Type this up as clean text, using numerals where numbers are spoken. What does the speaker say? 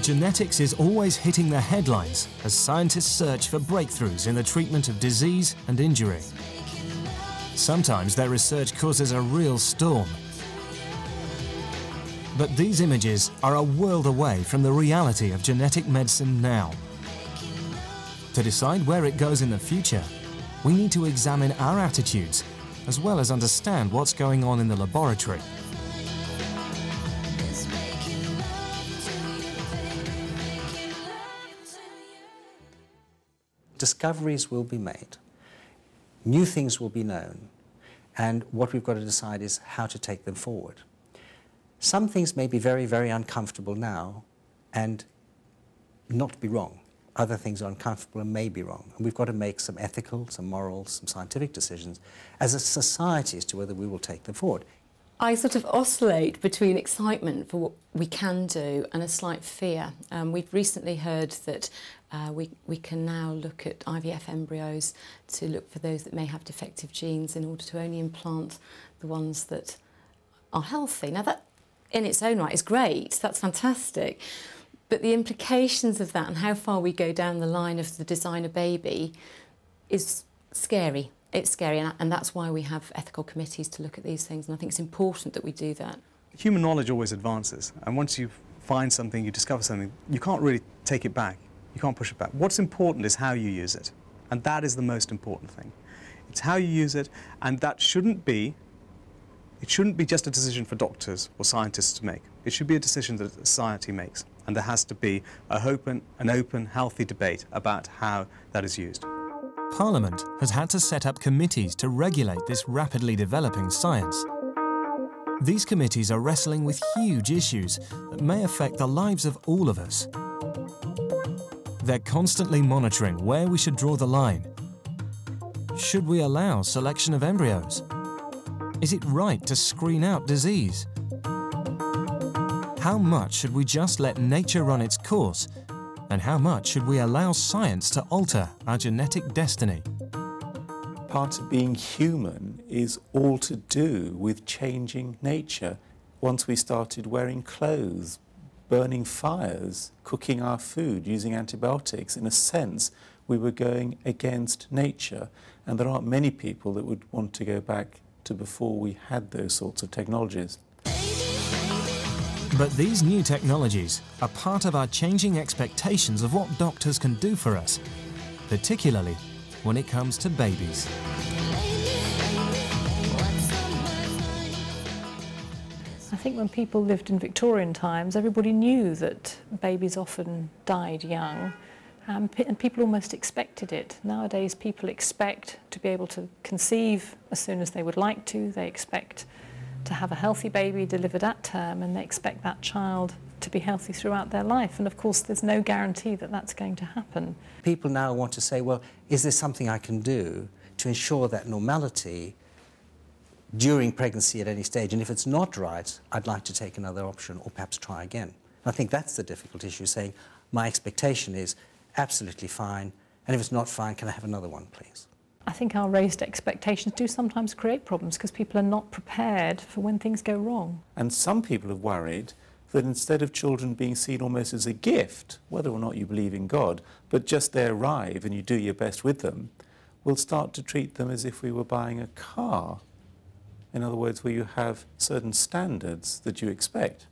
Genetics is always hitting the headlines as scientists search for breakthroughs in the treatment of disease and injury. Sometimes their research causes a real storm. But these images are a world away from the reality of genetic medicine now. To decide where it goes in the future, we need to examine our attitudes as well as understand what's going on in the laboratory. Discoveries will be made, new things will be known, and what we've got to decide is how to take them forward. Some things may be very, very uncomfortable now and not be wrong. Other things are uncomfortable and may be wrong. And we've got to make some ethical, some moral, some scientific decisions as a society as to whether we will take them forward. I sort of oscillate between excitement for what we can do and a slight fear. We've recently heard that we can now look at IVF embryos to look for those that may have defective genes in order to only implant the ones that are healthy. Now that in its own right is great, that's fantastic, but the implications of that and how far we go down the line of the designer baby is scary. It's scary, and that's why we have ethical committees to look at these things, and I think it's important that we do that. Human knowledge always advances, and once you find something, you discover something, you can't really take it back. You can't push it back. What's important is how you use it, and that is the most important thing. It's how you use it, and that shouldn't be just a decision for doctors or scientists to make. It should be a decision that society makes, and there has to be an open, healthy debate about how that is used. Parliament has had to set up committees to regulate this rapidly developing science. These committees are wrestling with huge issues that may affect the lives of all of us. They're constantly monitoring where we should draw the line. Should we allow selection of embryos? Is it right to screen out disease? How much should we just let nature run its course? And how much should we allow science to alter our genetic destiny? Part of being human is all to do with changing nature. Once we started wearing clothes, burning fires, cooking our food, using antibiotics, in a sense, we were going against nature. And there aren't many people that would want to go back to before we had those sorts of technologies. But these new technologies are part of our changing expectations of what doctors can do for us, particularly when it comes to babies. I think when people lived in Victorian times, everybody knew that babies often died young, and people almost expected it. Nowadays, people expect to be able to conceive as soon as they would like to. They expect to have a healthy baby delivered at term, and they expect that child to be healthy throughout their life. And of course, there's no guarantee that that's going to happen. People now want to say, well, is there something I can do to ensure that normality during pregnancy at any stage? And if it's not right, I'd like to take another option or perhaps try again. I think that's the difficult issue, saying my expectation is absolutely fine, and if it's not fine, can I have another one, please? I think our raised expectations do sometimes create problems because people are not prepared for when things go wrong. And some people have worried that instead of children being seen almost as a gift, whether or not you believe in God, but just they arrive and you do your best with them, we'll start to treat them as if we were buying a car. In other words, where you have certain standards that you expect.